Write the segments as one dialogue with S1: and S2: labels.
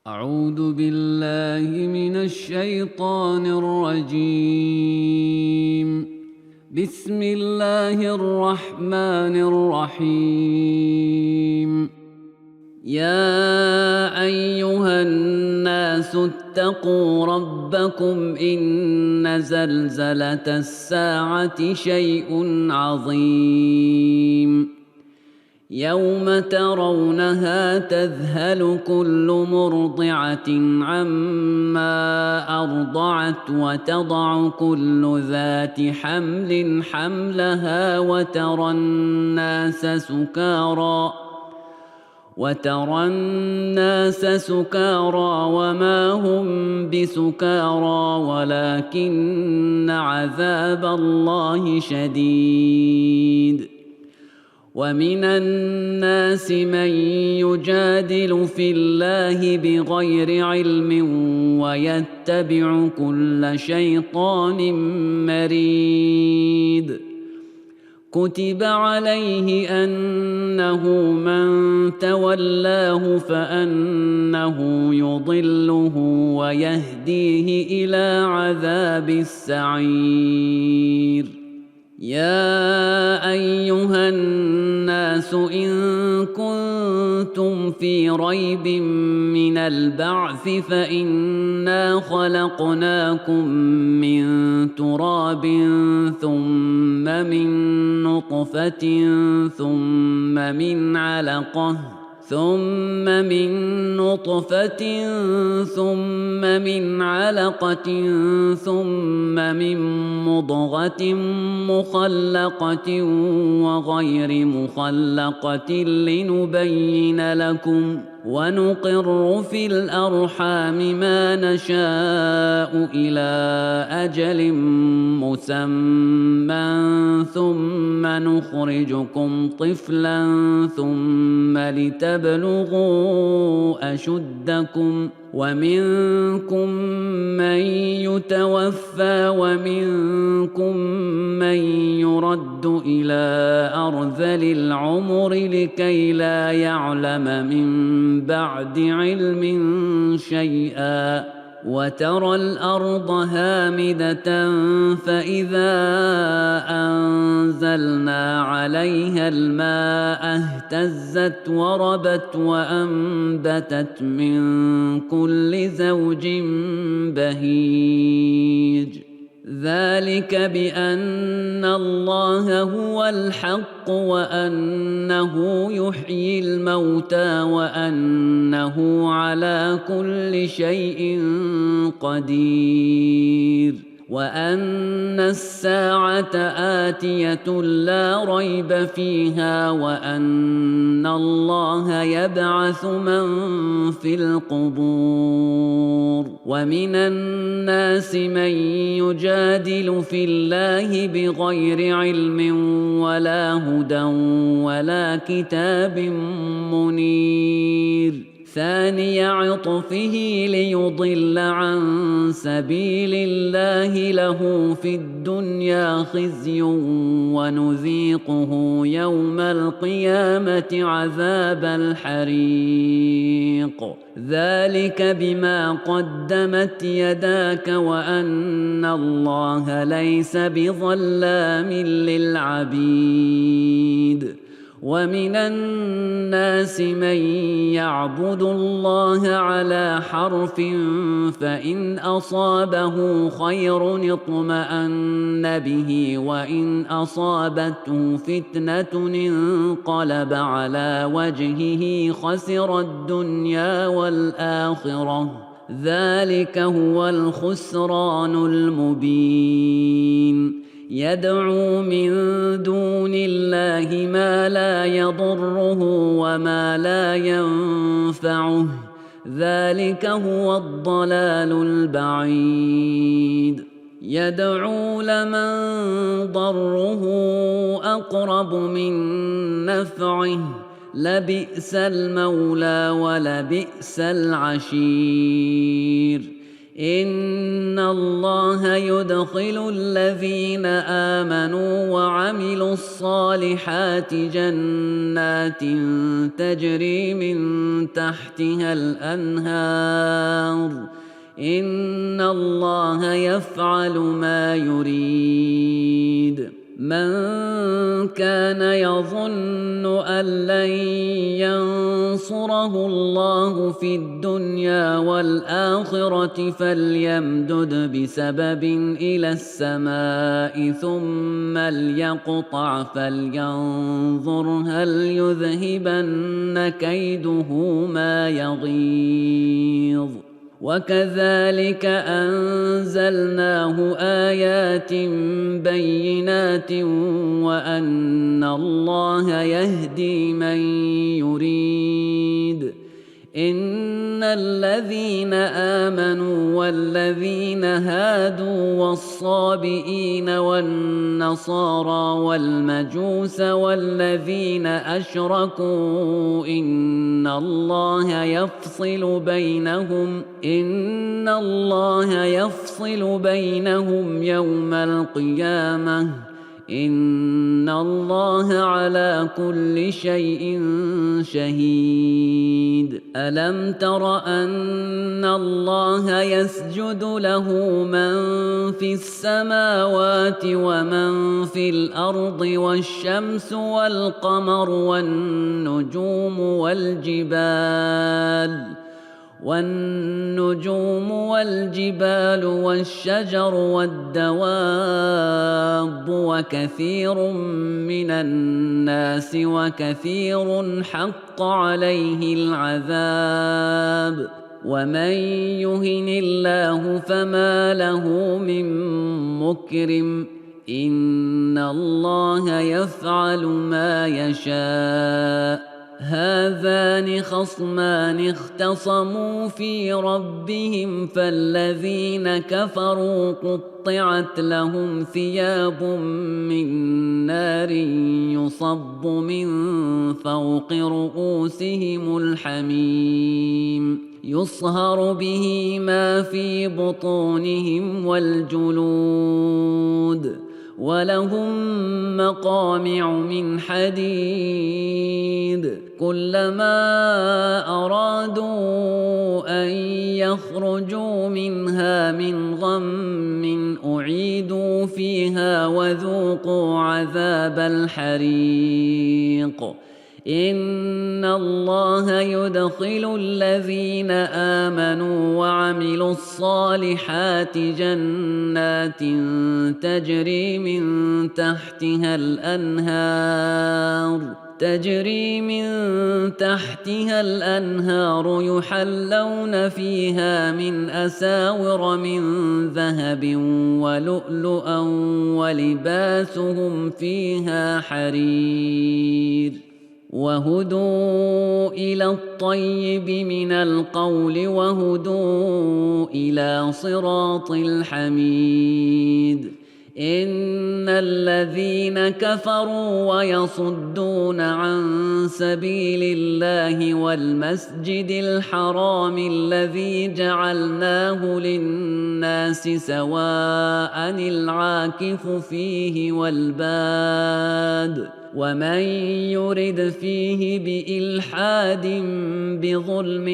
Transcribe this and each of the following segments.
S1: أعوذ بالله من الشيطان الرجيم. بسم الله الرحمن الرحيم. يا أيها الناس اتقوا ربكم إن زلزلة الساعة شيء عظيم. يوم ترونها تذهل كل مرضعة عما أرضعت وتضع كل ذات حمل حملها وترى الناس سكارى وما هم بسكارى ولكن عذاب الله شديد. ومن الناس من يجادل في الله بغير علم ويتبع كل شيطان مريد. كتب عليه أنه من تولاه فأنه يضله ويهديه إلى عذاب السعير. يا أيها الناس إن كنتم في ريب من البعث فإنا خلقناكم من تراب ثم من نطفة ثم من علقة ثم من علقة ثم من مضغة مخلقة وغير مخلقة لنبين لكم ونقر في الأرحام ما نشاء إلى أجل مسمى ثم نخرجكم طفلا ثم لتبلغوا أشدكم ومنكم من يتوفى ومنكم من يرد إلى أرذل العمر لكي لا يعلم من بعد علم شيئا. وترى الأرض هامدة فإذا أنزلنا عليها الماء اهتزت وربت وأنبتت من كل زوج بهيج. ذلك بأن الله هو الحق وأنه يحيي الموتى وأنه على كل شيء قدير وأن الساعة آتية لا ريب فيها وأن الله يبعث من في القبور. ومن الناس من يجادل في الله بغير علم ولا هدى ولا كتاب منير. ثاني عطفه ليضل عن سبيل الله له في الدنيا خزي ونذيقه يوم القيامة عذاب الحريق. ذلك بما قدمت يداك وأن الله ليس بظلام للعبيد. ومن الناس من يعبد الله على حرف فإن أصابه خير اطمأن به وإن أصابته فتنة انقلب على وجهه خسر الدنيا والآخرة. ذلك هو الخسران المبين. يدعو من دون الله ما لا يضره وما لا ينفعه. ذلك هو الضلال البعيد. يدعو لمن ضره أقرب من نفعه لبئس المولى ولبئس العشير. إن الله يدخل الذين آمنوا وعملوا الصالحات جنات تجري من تحتها الأنهار إن الله يفعل ما يريد. من كان يظن أن لن ينصره الله في الدنيا والآخرة فليمدد بسبب إلى السماء ثم ليقطع فلينظر هل يذهبن كيده ما يغيظ. وكذلك أنزلناه آيات بينات وأن الله يهدي من يريد. إن الذين آمنوا والذين هادوا والصابئين والنصارى والمجوس والذين أشركوا إن الله يفصل بينهم يوم القيامة إن الله على كل شيء شهيد. ألم تر أن الله يسجد له من في السماوات ومن في الأرض والشمس والقمر والنجوم والجبال والشجر والدواب وكثير من الناس وكثير حق عليه العذاب ومن يهن الله فما له من مكرم إن الله يفعل ما يشاء. هذان خصمان اختصموا في ربهم فالذين كفروا قطعت لهم ثياب من نار يصب من فوق رؤوسهم الحميم يصهر به ما في بطونهم والجلود ولهم مقامع من حديد كلما أرادوا أن يخرجوا منها من غم أعيدوا فيها وذوقوا عذاب الحريق. إن الله يدخل الذين آمنوا وعملوا الصالحات جنات تجري من تحتها الأنهار يحلون فيها من أساور من ذهب ولؤلؤا ولباسهم فيها حرير وهدوا إلى الطيب من القول وهدوا إلى صراط الحميد. إن الذين كفروا ويصدون عن سبيل الله والمسجد الحرام الذي جعلناه للناس سواء العاكف فيه والباد ومن يرد فيه بإلحاد بظلم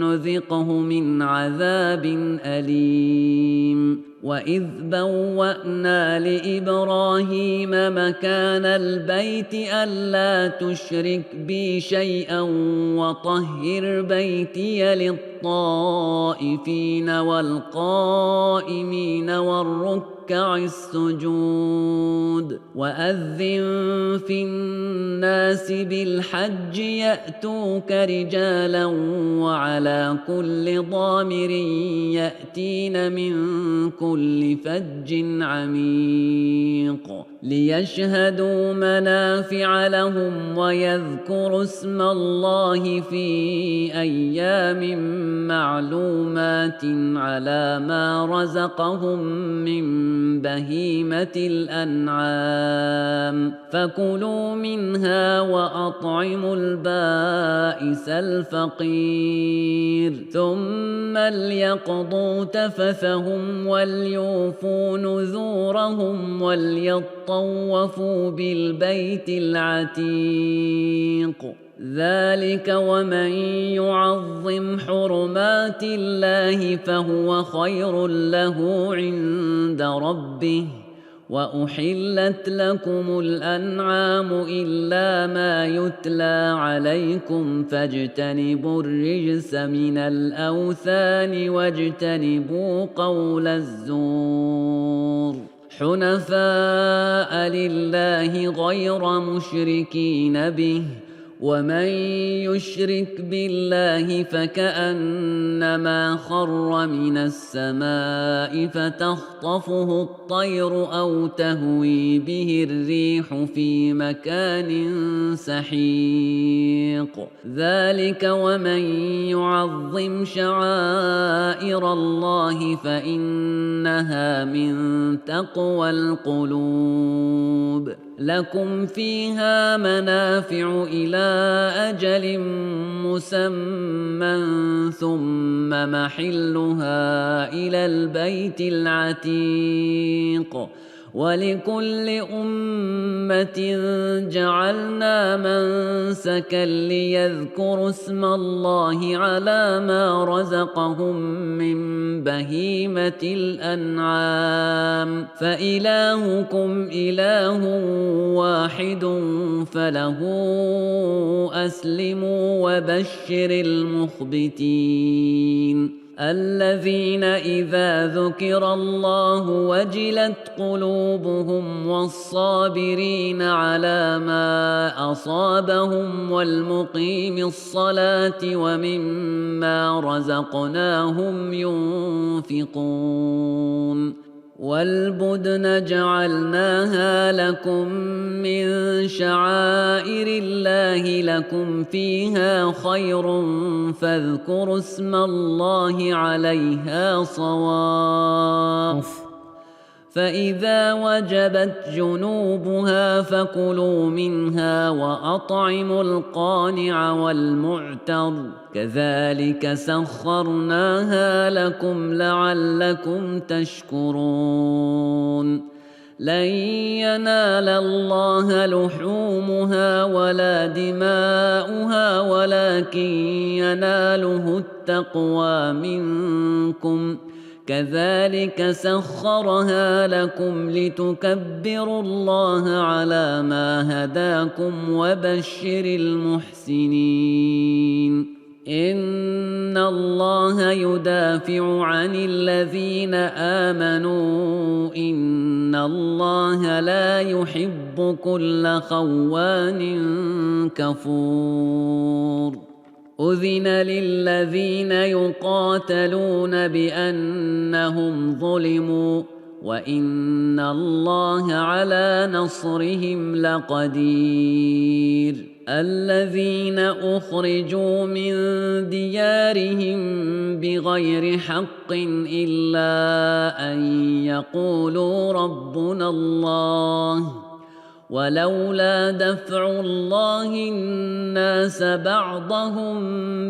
S1: نذقه من عذاب أليم. وإذ بوأنا لإبراهيم مكان البيت ألا تشرك بي شيئا وطهر بيتي للطائفين والقائمين والركع السجود وأذن في الناس بالحج يأتوك رجالا وعلى كل ضامر يأتين من كل فج عميق ليشهدوا منافع لهم ويذكروا اسم الله في أيام معلومات على ما رزقهم من بهيمة الأنعام فكلوا منها وأطعموا البائس الفقير ثم ليقضوا تفثهم وليوفوا نذورهم وليطوفوا بالبيت العتيق ذلك ومن يعظم حرمات الله فهو خير له عند ربه وأحلت لكم الأنعام إلا ما يتلى عليكم فاجتنبوا الرجس من الأوثان واجتنبوا قول الزور حنفاء لله غير مشركين به ومن يشرك بالله فكأنما خر من السماء فتخطفه الطير أو تهوي به الريح في مكان سحيق ذلك ومن يعظم شعائر الله فإنها من تقوى القلوب لكم فيها منافع إلى أجل مسمى ثم محلها إلى البيت العتيق ولكل أمة جعلنا منسكا ليذكروا اسم الله على ما رزقهم من بهيمة الأنعام فإلهكم إله واحد فله أسلموا وبشر المخبتين الذين إذا ذكر الله وجلت قلوبهم والصابرين على ما أصابهم والمقيم الصلاة ومما رزقناهم ينفقون والبدن جعلناها لكم من شعائر الله لكم فيها خير فاذكروا اسم الله عليها صواف فإذا وجبت جنوبها فكلوا منها وأطعموا القانع والمعتر كذلك سخرناها لكم لعلكم تشكرون لن ينال الله لحومها ولا دماؤها ولكن يناله التقوى منكم كذلك سخرها لكم لتكبروا الله على ما هداكم وبشر المحسنين إن الله يدافع عن الذين آمنوا إن الله لا يحب كل خوان كفور أذن للذين يقاتلون بأنهم ظلموا وإن الله على نصرهم لقدير الذين أخرجوا من ديارهم بغير حق إلا أن يقولوا ربنا الله ولولا دفع الله الناس بعضهم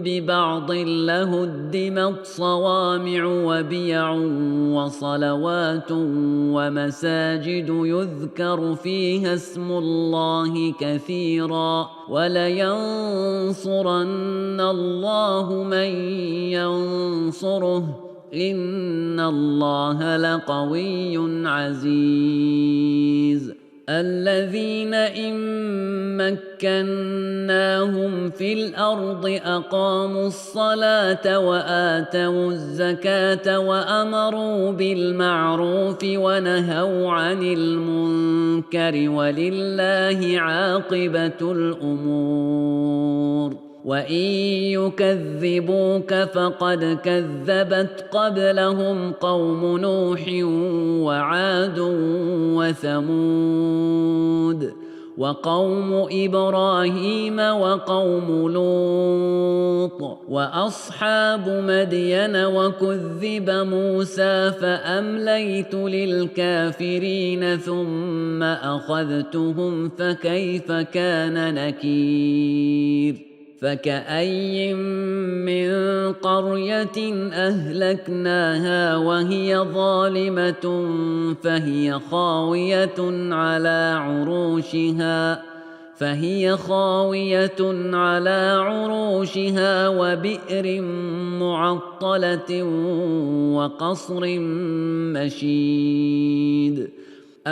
S1: ببعض لهدمت صوامع وبيع وصلوات ومساجد يذكر فيها اسم الله كثيرا ولينصرن الله من ينصره إن الله لقوي عزيز الذين إن مكناهم في الأرض أقاموا الصلاة وآتوا الزكاة وأمروا بالمعروف ونهوا عن المنكر ولله عاقبة الأمور وإن يكذبوك فقد كذبت قبلهم قوم نوح وعاد وثمود وقوم إبراهيم وقوم لوط وأصحاب مدين وكذب موسى فأمليت للكافرين ثم أخذتهم فكيف كان نكير فكأي من قرية أهلكناها وهي ظالمة فهي خاوية على عروشها وبئر معطلة وقصر مشيد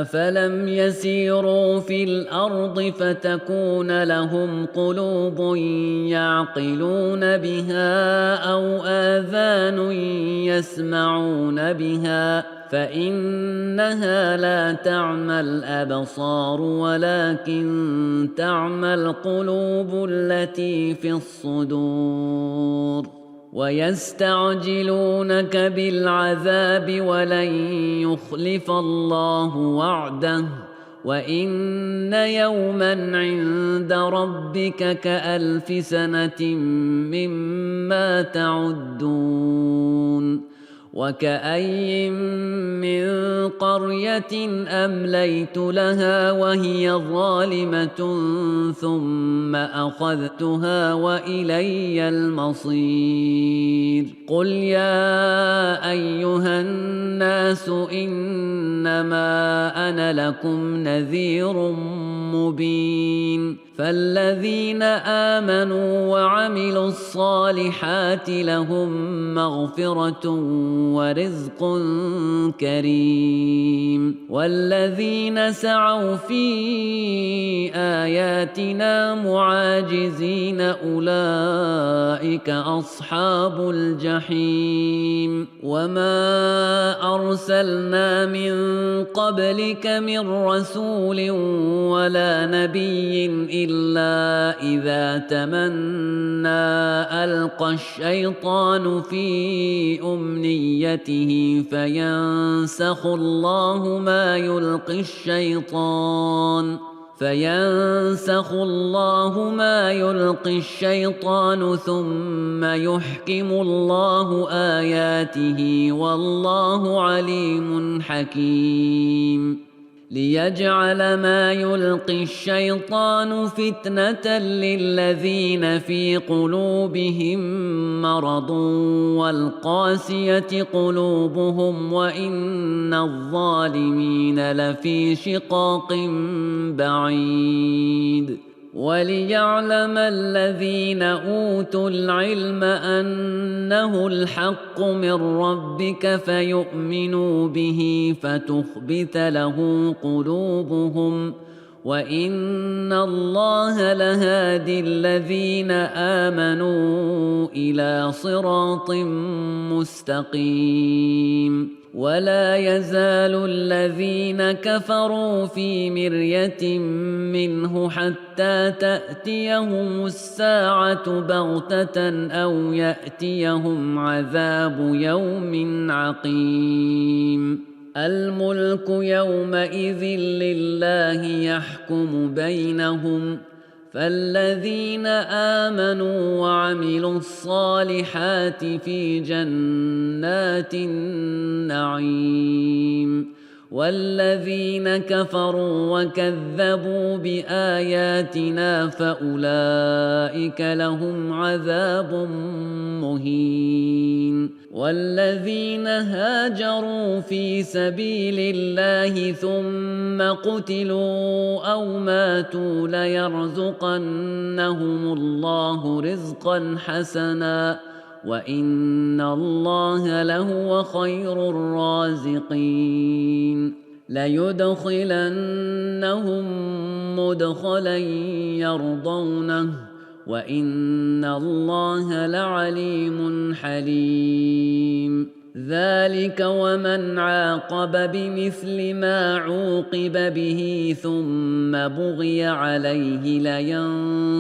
S1: أفلم يسيروا في الأرض فتكون لهم قلوب يعقلون بها أو آذان يسمعون بها فإنها لا تعمى الأبصار ولكن تعمى القلوب التي في الصدور ويستعجلونك بالعذاب ولن يخلف الله وعده وإن يوما عند ربك كألف سنة مما تعدون وكأي من قرية أمليت لها وهي ظالمة ثم أخذتها وإلي المصير قل يا أيها الناس إنما أنا لكم نذير مبين فالذين آمنوا وعملوا الصالحات لهم مغفرة ورزق كريم والذين سعوا في آياتنا معاجزين أولئك أصحاب الجحيم وما أرسلنا من قبلك من رسول ولا نبي إلا إذا تمنى ألقى الشيطان في أمنيته فينسخ الله ما يلقي الشيطان ثم يحكم الله آياته والله عليم حكيم ليجعل ما يلقي الشيطان فتنة للذين في قلوبهم مرض والقاسية قلوبهم وإن الظالمين لفي شقاق بعيد وليعلم الذين أوتوا العلم أنه الحق من ربك فيؤمنوا به فتخبت له قلوبهم وإن الله لهادي الذين آمنوا إلى صراط مستقيم ولا يزال الذين كفروا في مرية منه حتى تأتيهم الساعة بغتة أو يأتيهم عذاب يوم عقيم الملك يومئذ لله يحكم بينهم فالذين آمنوا وعملوا الصالحات في جنات النعيم والذين كفروا وكذبوا بآياتنا فأولئك لهم عذاب مهين والذين هاجروا في سبيل الله ثم قتلوا أو ماتوا ليرزقنهم الله رزقا حسنا وإن الله لهو خير الرازقين ليدخلنهم مدخلا يرضونه وإن الله لعليم حليم. ذلك ومن عاقب بمثل ما عوقب به ثم بغي عليه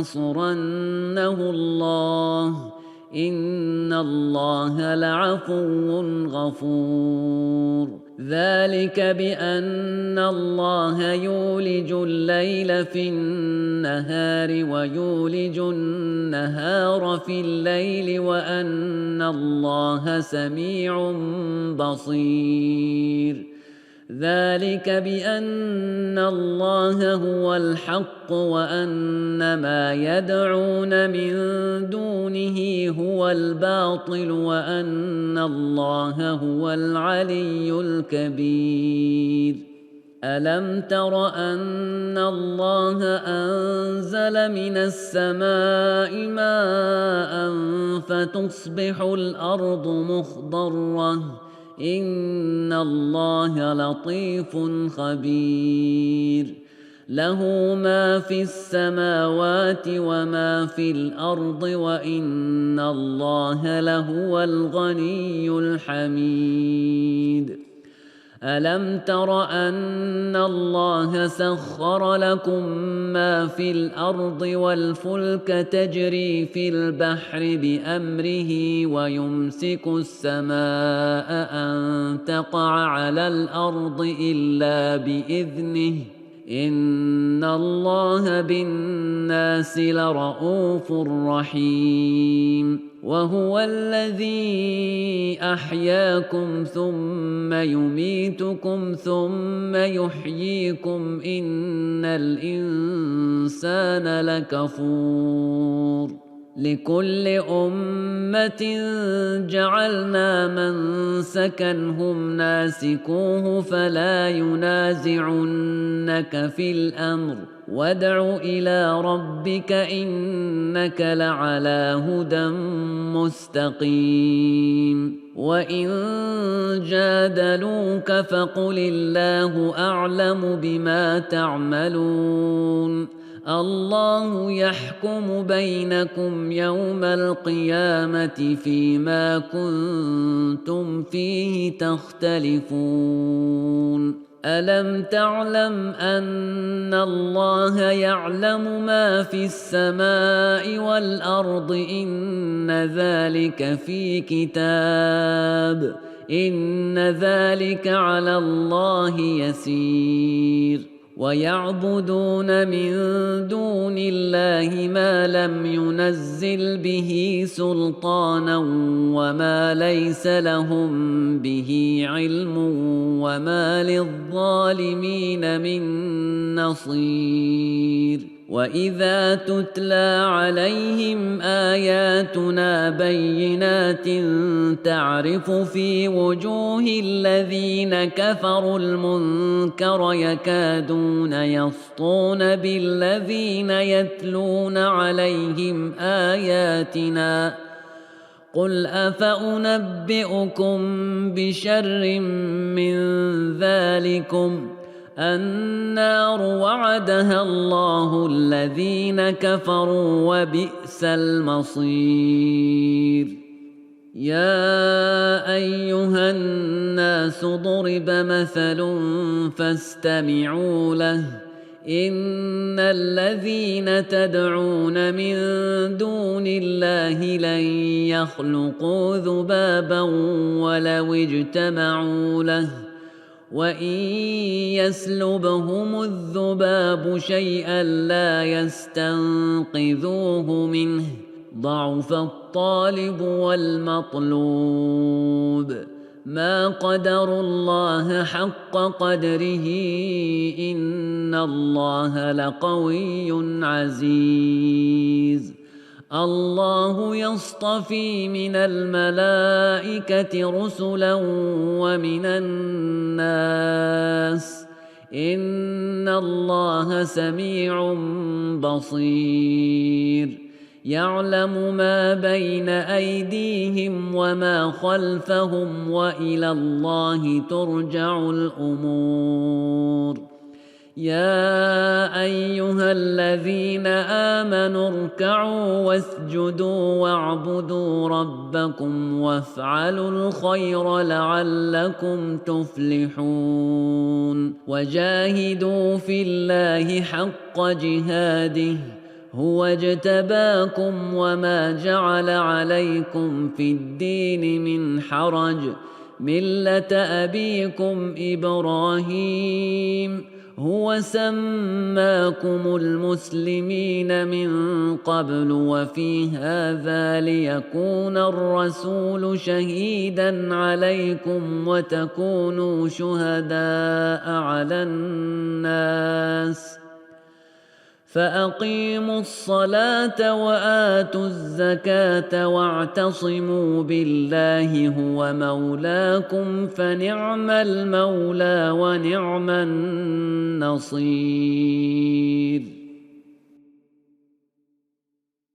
S1: لينصرنه الله إن الله لعفو غفور. ذلك بأن الله يولج الليل في النهار ويولج النهار في الليل وأن الله سميع بصير. ذلك بأن الله هو الحق وأن ما يدعون من دونه هو الباطل وأن الله هو العلي الكبير. ألم تر أن الله أنزل من السماء ماء فتصبح الأرض مخضرة إن الله لطيف خبير. له ما في السماوات وما في الأرض وإن الله لهو الغني الحميد. ألم تر أن الله سخر لكم ما في الأرض والفلك تجري في البحر بأمره ويمسك السماء أن تقع على الأرض إلا بإذنه إن الله بالناس لرءوف رحيم. وهو الذي أحياكم ثم يميتكم ثم يحييكم إن الإنسان لكفور. لكل أمة جعلنا منسكا هم ناسكوه فلا ينازعنك في الأمر وادع إلى ربك إنك لعلى هدى مستقيم. وإن جادلوك فقل الله أعلم بما تعملون الله يحكم بينكم يوم القيامة فيما كنتم فيه تختلفون. ألم تعلم أن الله يعلم ما في السماء والأرض إن ذلك في كتاب إن ذلك على الله يسير. ويعبدون من دون الله ما لم ينزل به سلطانا وما ليس لهم به علم وما للظالمين من نصير. وإذا تتلى عليهم آياتنا بينات تعرف في وجوه الذين كفروا المنكر يكادون يسطون بالذين يتلون عليهم آياتنا قل أفأنبئكم بشر من ذلكم النار وعدها الله الذين كفروا وبئس المصير. يا أيها الناس ضرب مثل فاستمعوا له إن الذين تدعون من دون الله لن يخلقوا ذبابا ولو اجتمعوا له وإن يسلبهم الذباب شيئا لا يستنقذوه منه ضعف الطالب والمطلوب. ما قدروا الله حق قدره إن الله لقوي عزيز. الله يصطفي من الملائكة رسلا ومن الناس إن الله سميع بصير. يعلم ما بين أيديهم وما خلفهم وإلى الله ترجع الأمور. يا أيها الذين آمنوا اركعوا واسجدوا واعبدوا ربكم وافعلوا الخير لعلكم تفلحون وجاهدوا في الله حق جهاده هو اجتباكم وما جعل عليكم في الدين من حرج ملة أبيكم إبراهيم هو سماكم المسلمين من قبل وفي هذا ليكون الرسول شهيدا عليكم وتكونوا شهداء على الناس فأقيموا الصلاة وآتوا الزكاة واعتصموا بالله هو مولاكم فنعم المولى ونعم النصير